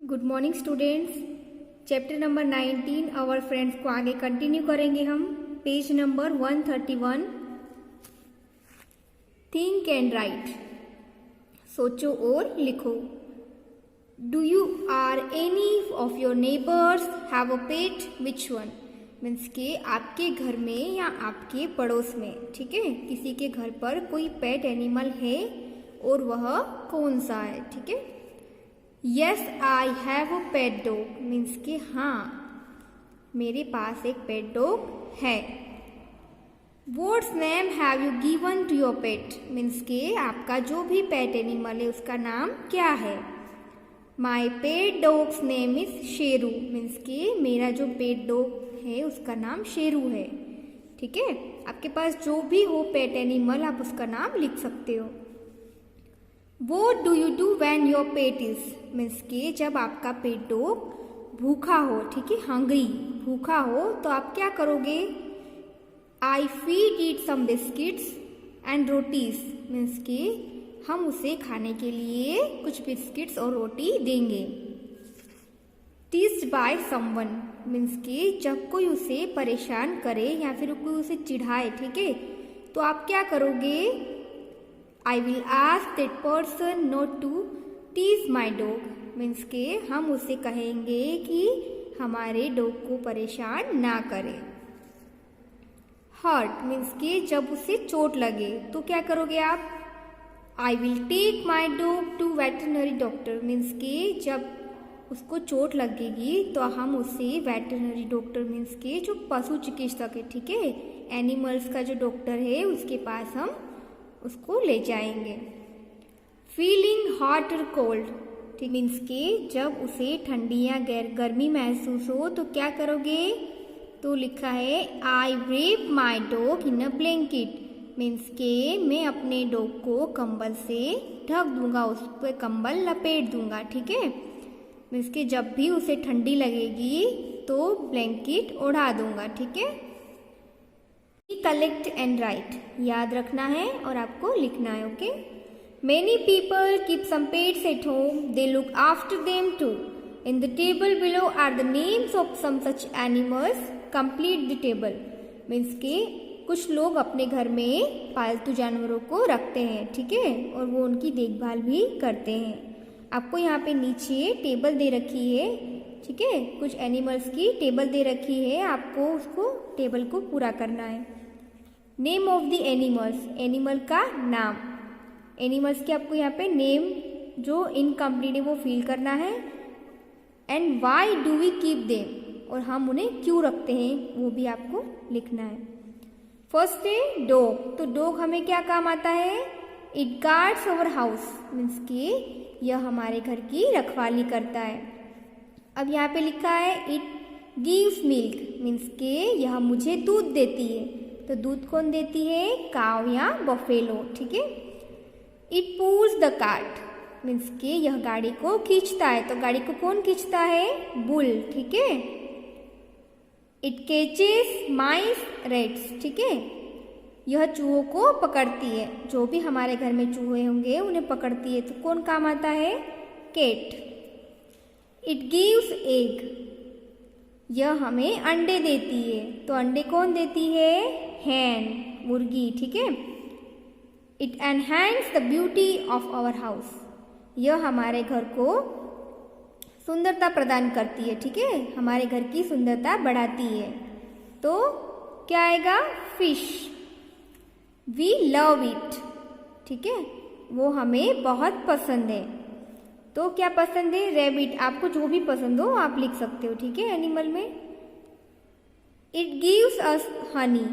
Good morning students. Chapter number 19 our friends को आगे continue करेंगे हम। Page number 131। Think and write, सोचो और लिखो। Do you are any of your neighbours have a pet, which one? Means के आपके घर में या आपके पड़ोस में, ठीक है, किसी के घर पर कोई पेट एनिमल है और वह कौन सा है, ठीक है। Yes I have a pet dog, means कि हाँ मेरे पास एक पेट डॉग है। What's name have you given to your pet, means के आपका जो भी पेट एनिमल है उसका नाम क्या है। My pet dog's name is Sheru, means के मेरा जो पेट डॉग है उसका नाम शेरू है, ठीक है। आपके पास जो भी हो पेट एनिमल आप उसका नाम लिख सकते हो। What do you do when your pet is, means के जब आपका पेट डॉग भूखा हो, ठीक है, हंग्री, भूखा हो तो आप क्या करोगे। I feed it some biscuits and rotis, means के हम उसे खाने के लिए कुछ बिस्किट्स और रोटी देंगे। टीज्ड बाय समवन, मीन्स के जब कोई उसे परेशान करे या फिर कोई उसे चिढ़ाए, ठीक है, तो आप क्या करोगे। I will ask that person not to tease my dog, means के हम उसे कहेंगे कि हमारे डॉग को परेशान ना करे। हर्ट, मीन्स के जब उसे चोट लगे तो क्या करोगे आप। I will take my dog to veterinary doctor, means के जब उसको चोट लगेगी तो हम उसे वेटरनरी डॉक्टर, मीन्स के जो पशु चिकित्सक है, ठीक है, एनिमल्स का जो डॉक्टर है उसके पास हम उसको ले जाएंगे। फीलिंग हॉट और कोल्ड, ठीक, मीन्स के जब उसे ठंडी या गर्मी महसूस हो तो क्या करोगे। तो लिखा है आई wrap my dog in a blanket, means के मैं अपने डॉग को कंबल से ढक दूंगा, उस पर कंबल लपेट दूंगा, ठीक है। मीन्स के जब भी उसे ठंडी लगेगी तो ब्लैंकेट ओढ़ा दूंगा, ठीक है। कलेक्ट एंड राइट, याद रखना है और आपको लिखना है, okay. Many people keep some pets at home, they look after them too. In the table below are the names of some such animals, complete the table, means के कुछ लोग अपने घर में पालतू जानवरों को रखते हैं, ठीक है, और वो उनकी देखभाल भी करते हैं। आपको यहाँ पे नीचे टेबल दे रखी है, ठीक है, कुछ एनिमल्स की टेबल दे रखी है, आपको उसको टेबल को पूरा करना है। Name of the animals, animal का नाम, एनिमल्स के आपको यहाँ पे नेम जो इनकम्प्लीट है वो फिल करना है। And why do we keep them, और हम उन्हें क्यों रखते हैं वो भी आपको लिखना है। फर्स्ट है डॉग, तो डॉग हमें क्या काम आता है। It guards our house, means के यह हमारे घर की रखवाली करता है। अब यहाँ पे लिखा है इट गिव्स मिल्क, मीन्स के यह मुझे दूध देती है, तो दूध कौन देती है, काव या बफेलो, ठीक है। It pulls the cart, means के यह गाड़ी को खींचता है, तो गाड़ी को कौन खींचता है, बुल, ठीक है। इट कैचेस माइस रैट्स, ठीक है, यह चूहों को पकड़ती है, जो भी हमारे घर में चूहे होंगे उन्हें पकड़ती है, तो कौन काम आता है, कैट। इट गिव्स एग, यह हमें अंडे देती है, तो अंडे कौन देती है, हैन, मुर्गी, ठीक है। It enhance the beauty of our house, यह हमारे घर को सुंदरता प्रदान करती है, ठीक है, हमारे घर की सुंदरता बढ़ाती है। तो क्या आएगा, फिश। वी लव इट, ठीक है, वो हमें बहुत पसंद है। तो क्या पसंद है, रैबिट, आपको जो भी पसंद हो आप लिख सकते हो, ठीक है, एनिमल में। इट गिव्स अस हनी,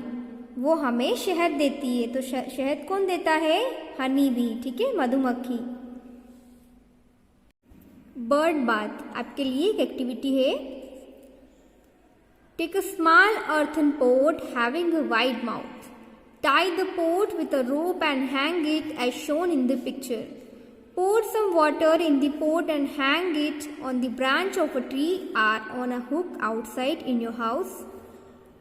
वो हमें शहद देती है, तो शहद कौन देता है, हनी भी, ठीक है, मधुमक्खी। बर्ड बाथ, आपके लिए एक एक्टिविटी है। Take a small earthen pot having a wide mouth, tie the pot with a rope and hang it as shown in the picture. Pour some water in the pot and hang it on the branch of a tree or on a hook outside in your house.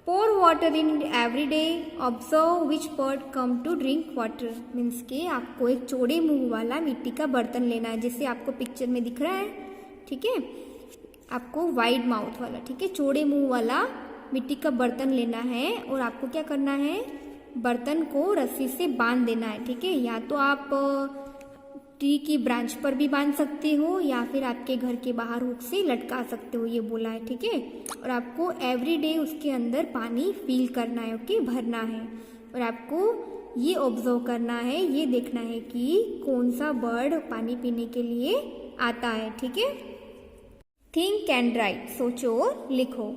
Pour water in every day. Observe which bird come to drink water. Means के आपको एक चौड़े मुंह वाला मिट्टी का बर्तन लेना है, जैसे आपको पिक्चर में दिख रहा है, ठीक है। आपको वाइड माउथ वाला, ठीक है, चौड़े मुंह वाला मिट्टी का बर्तन लेना है और आपको क्या करना है, बर्तन को रस्सी से बांध देना है, ठीक है। या तो आप ट्री की ब्रांच पर भी बांध सकते हो या फिर आपके घर के बाहर हुक से लटका सकते हो, ये बोला है, ठीक है। और आपको एवरी डे उसके अंदर पानी फिल करना है, ओके, भरना है। और आपको ये ऑब्जर्व करना है, ये देखना है कि कौन सा बर्ड पानी पीने के लिए आता है, ठीक है। थिंक एंड राइट, सोचो और लिखो।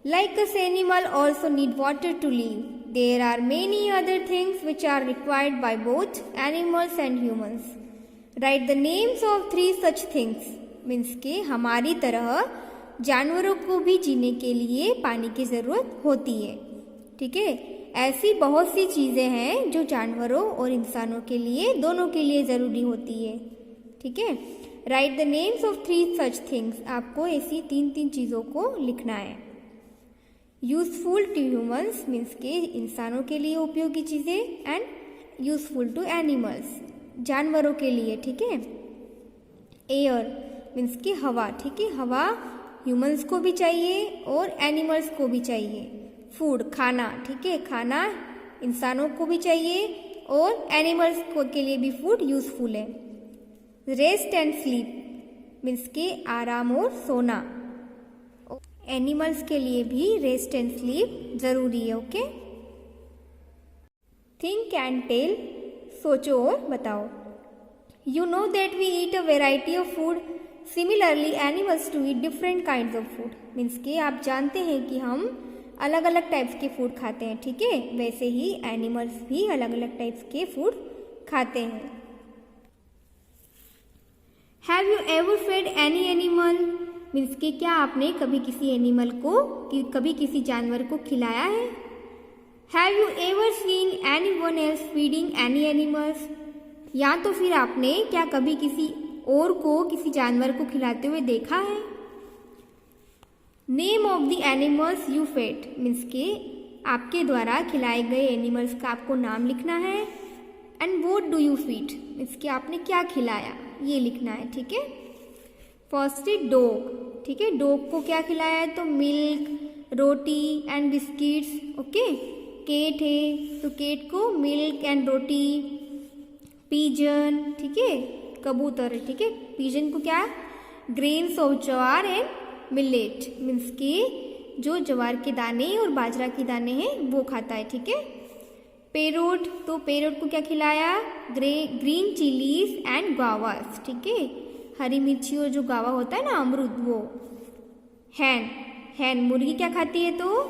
Like us animal also need water to live, there are many other things which are required by both animals and humans. Write the names of 3 such things, means के हमारी तरह जानवरों को भी जीने के लिए पानी की ज़रूरत होती है, ठीक है। ऐसी बहुत सी चीज़ें हैं जो जानवरों और इंसानों के लिए, दोनों के लिए ज़रूरी होती है, ठीक है। Right the names of 3 such things, आपको ऐसी 3 चीज़ों को लिखना है। यूजफुल टू ह्यूमन्स, मीन्स के इंसानों के लिए उपयोगी चीज़ें, एंड यूजफुल टू एनिमल्स, जानवरों के लिए, ठीक है। एयर मीन्स की हवा, ठीक है, हवा ह्यूमंस को भी चाहिए और एनिमल्स को भी चाहिए। फूड खाना, ठीक है, खाना इंसानों को भी चाहिए और एनिमल्स को के लिए भी फूड यूजफुल है। रेस्ट एंड स्लीप मीन्स के आराम और सोना, एनिमल्स के लिए भी रेस्ट एंड स्लीप जरूरी है, ओके। थिंक एंड टेल, सोचो और बताओ। You know that we eat a variety of food, similarly animals too eat different kinds of food, means के आप जानते हैं कि हम अलग अलग टाइप्स के फूड खाते हैं, ठीक है। वैसे ही एनिमल्स भी अलग अलग टाइप्स के फूड खाते हैं। Have you ever fed any animal, means के क्या आपने कभी किसी एनिमल को, कभी किसी जानवर को खिलाया है। Have you ever seen anyone else feeding any animals, या तो फिर आपने क्या कभी किसी और को, किसी जानवर को खिलाते हुए देखा है। Name of the animals you fed, means के आपके द्वारा खिलाए गए एनिमल्स का आपको नाम लिखना है। And what do you feed, means के आपने क्या खिलाया, ये लिखना है, ठीक है। फर्स्ट है डॉग, ठीक है, डॉग को क्या खिलाया है, तो milk, roti and biscuits, okay. Cat है तो केट को मिल्क एंड रोटी। पीजन, ठीक है, कबूतर है, ठीक है, पीजन को क्या, grains of jowar and millet, means के जो ज्वार के दाने और बाजरा के दाने हैं वो खाता है, ठीक है। पेरोट, तो पेरोट को क्या खिलाया, ग्रीन चिलीज एंड गुआवास, ठीक है, हरी मिर्ची और जो गावा होता है ना, अमरूद, वो। हैन मुर्गी क्या खाती है, तो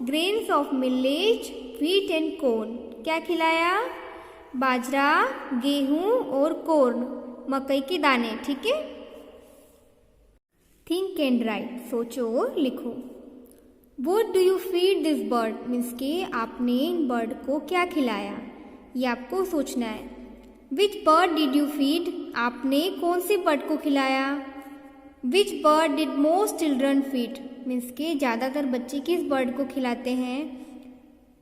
grains of millet, wheat and corn, क्या खिलाया, बाजरा, गेहूं और कॉर्न, मकई के दाने, ठीक है। थिंक एंड राइट, सोचो और लिखो। What do you feed this bird, means के आपने बर्ड को क्या खिलाया, ये आपको सोचना है। Which bird did you feed, आपने कौन से बर्ड को खिलाया। Which bird did most children feed, means के ज़्यादातर बच्चे किस बर्ड को खिलाते हैं।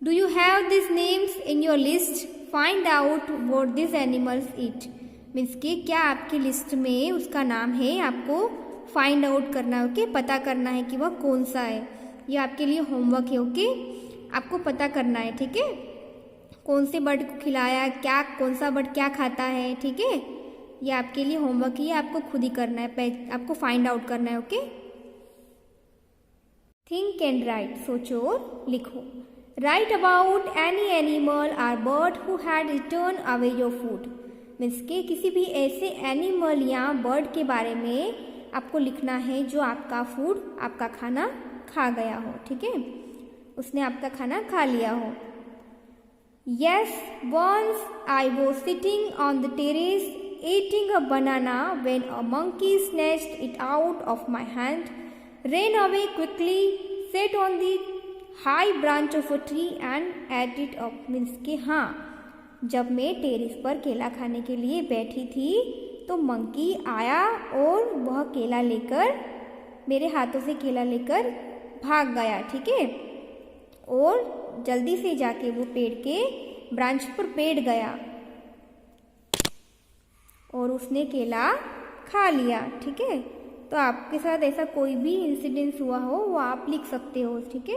Do you have this names in your list, find out what this animals eat, means के क्या आपकी लिस्ट में उसका नाम है, आपको फाइंड आउट करना है, ओके, पता करना है कि वह कौन सा है। ये आपके लिए होमवर्क है, ओके, आपको पता करना है, ठीक है, कौन से बर्ड को खिलाया, क्या, कौन सा बर्ड क्या खाता है, ठीक है। ये आपके लिए होमवर्क ही है, आपको खुद ही करना है, आपको फाइंड आउट करना है, ओके। थिंक एंड राइट, सोचो और लिखो। Write about any animal or bird who had return away your food, means के किसी भी ऐसे एनिमल या बर्ड के बारे में आपको लिखना है जो आपका फूड, आपका खाना खा गया हो, ठीक है, उसने आपका खाना खा लिया हो। Yes, once I was sitting on the terrace eating a banana when a monkey snatched it out of my hand, ran away quickly, sat on the high branch of a tree and ate it up, means के हाँ, जब मैं terrace पर केला खाने के लिए बैठी थी तो मंकी आया और वह केला लेकर, मेरे हाथों से केला लेकर भाग गया, ठीक है, और जल्दी से जाके वो पेड़ के ब्रांच पर बैठ गया और उसने केला खा लिया, ठीक है। तो आपके साथ ऐसा कोई भी इंसिडेंस हुआ हो वो आप लिख सकते हो, ठीक है।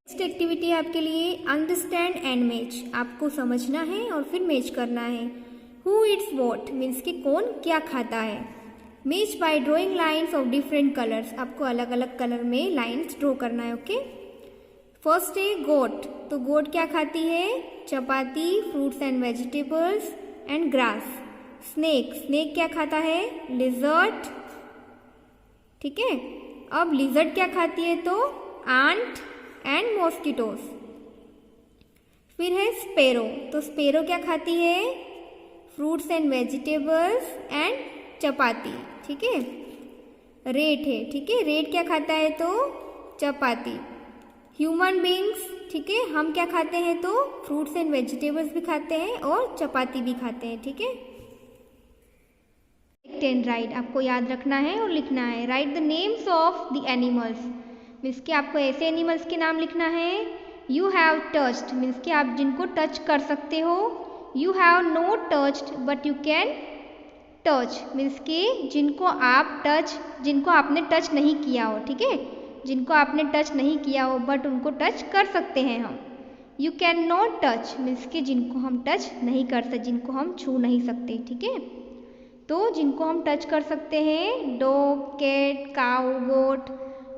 नेक्स्ट एक्टिविटी है आपके लिए अंडरस्टैंड एंड मैच। आपको समझना है और फिर मैच करना है। हु इट्स वॉट मीन्स कि कौन क्या खाता है। Match by drawing lines of different colours. आपको अलग अलग कलर में लाइन्स ड्रॉ करना है, ओके। फर्स्ट है गोट। तो गोट क्या खाती है? Chapati, fruits and vegetables and grass. Snake, snake क्या खाता है? लिजर्ड, ठीक है। अब लिजर्ड क्या खाती है? तो आंट एंड मॉस्किटोस। फिर है स्पेरो। तो स्पेरो क्या खाती है? फ्रूट्स एंड वेजिटेबल्स एंड चपाती, ठीक है। रेट है, ठीक है। रेट क्या खाता है? तो चपाती। ह्यूमन बींग्स, ठीक है, हम क्या खाते हैं? तो फ्रूट्स एंड वेजिटेबल्स भी खाते हैं और चपाती भी खाते हैं, ठीक है। एंड राइट, आपको याद रखना है और लिखना है। Right the names of the animals means कि आपको ऐसे एनिमल्स के नाम लिखना है। यू हैव टच्ड मीन्स कि आप जिनको टच कर सकते हो। You have not touched but you can touch means कि जिनको आपने टच नहीं किया हो, ठीक है। जिनको आपने टच नहीं किया हो बट उनको टच कर सकते हैं हम। You can not touch means कि जिनको हम टच नहीं कर सकते, जिनको हम छू नहीं सकते, ठीक है। तो जिनको हम टच कर सकते हैं डॉग, कैट, काऊ, गोट।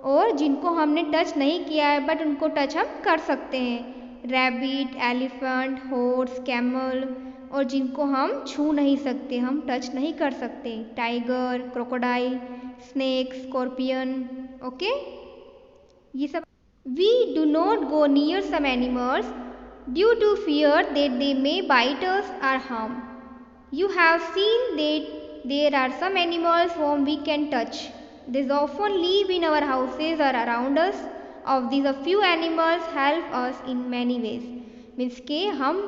और जिनको हमने टच नहीं किया है बट उनको टच हम कर सकते हैं रैबिट, एलिफेंट, हॉर्स, कैमल। और जिनको हम छू नहीं सकते, हम टच नहीं कर सकते, tiger, crocodile, snake, scorpion, okay. ये सब। We do not go near some animals due to fear that they may bite us or harm. You have seen that there are some animals whom we can touch. These often live in our houses or around us. Of these, a few animals help us in many ways. Means के हम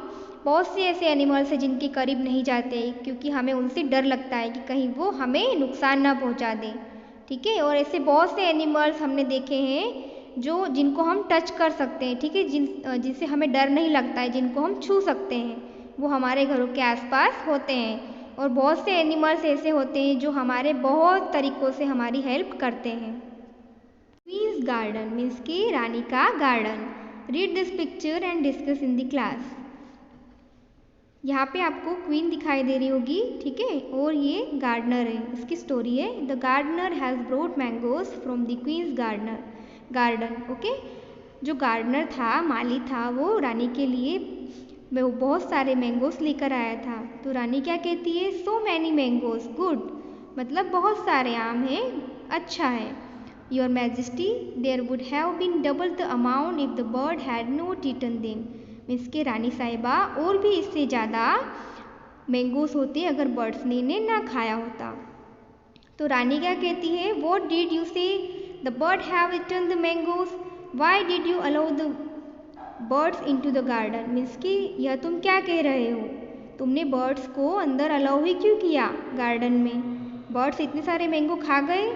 बहुत से ऐसे animals हैं जिनके करीब नहीं जाते क्योंकि हमें उनसे डर लगता है कि कहीं वो हमें नुकसान ना पहुंचा दें, ठीक है। और ऐसे बहुत से एनिमल्स हमने देखे हैं जिनको हम टच कर सकते हैं, ठीक है, जिनसे हमें डर नहीं लगता है, जिनको हम छू सकते हैं। वो हमारे घरों के आसपास होते हैं। और बहुत से एनिमल्स ऐसे होते हैं जो हमारे बहुत तरीक़ों से हमारी हेल्प करते हैं। क्वींस गार्डन मीन्स कि रानी का garden. Read this picture and discuss in the class. यहाँ पे आपको क्वीन दिखाई दे रही होगी, ठीक है, और ये गार्डनर है। इसकी स्टोरी है the gardener has brought mangoes from the queen's garden, okay. जो गार्डनर था, माली था, वो रानी के लिए वो बहुत सारे मैंगोस लेकर आया था। तो रानी क्या कहती है? सो मैनी मैंगोस, गुड, मतलब बहुत सारे आम हैं, अच्छा है। Your majesty, there would have been double the amount if the bird had not eaten them. Means के रानी साहिबा और भी इससे ज़्यादा मैंगोस होते अगर बर्ड्स ने इन्हें ना खाया होता। तो रानी क्या कहती है? What did you say? The bird have eaten the mangoes, why did you allow the birds into the garden. Means कि यह तुम क्या कह रहे हो? तुमने बर्ड्स को अंदर अलाउ ही क्यों किया गार्डन में? बर्ड्स इतने सारे मैंगो खा गए।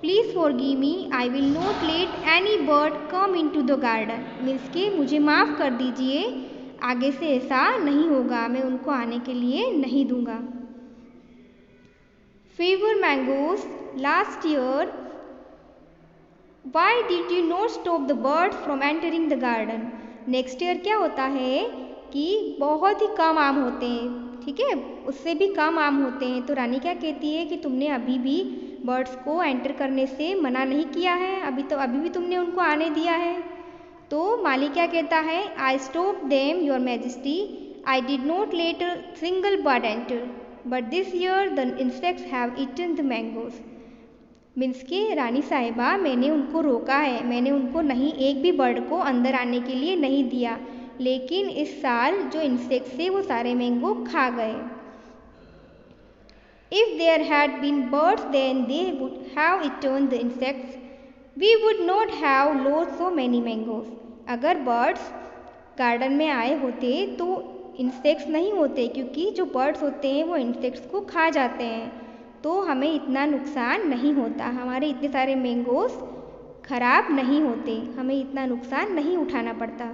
Please forgive me, I will not let any bird come into the garden. Means कि मुझे माफ़ कर दीजिए, आगे से ऐसा नहीं होगा, मैं उनको आने के लिए नहीं दूंगा। Favour mangoes last year, Y did you not stop the birds from entering the garden. Next year क्या होता है कि बहुत ही कम आम होते हैं, ठीक है, उससे भी कम आम होते हैं। तो रानी क्या कहती है कि तुमने अभी भी बर्ड्स को एंटर करने से मना नहीं किया है, अभी भी तुमने उनको आने दिया है। तो माली क्या कहता है? I stop them your majesty, I did not let a single bird enter, but this year the insects have eaten the mangoes. Means कि रानी साहिबा, मैंने उनको रोका है, मैंने उनको नहीं एक भी बर्ड को अंदर आने के लिए नहीं दिया, लेकिन इस साल जो इंसेक्ट्स थे वो सारे मैंगो खा गए। If there had been birds then they would have eaten the insects, we would not have lost so many mangoes. अगर बर्ड्स गार्डन में आए होते तो इंसेक्ट्स नहीं होते, क्योंकि जो बर्ड्स होते हैं वो इंसेक्ट्स को खा जाते हैं, तो हमें इतना नुकसान नहीं होता, हमारे इतने सारे मैंगोस खराब नहीं होते, हमें इतना नुकसान नहीं उठाना पड़ता।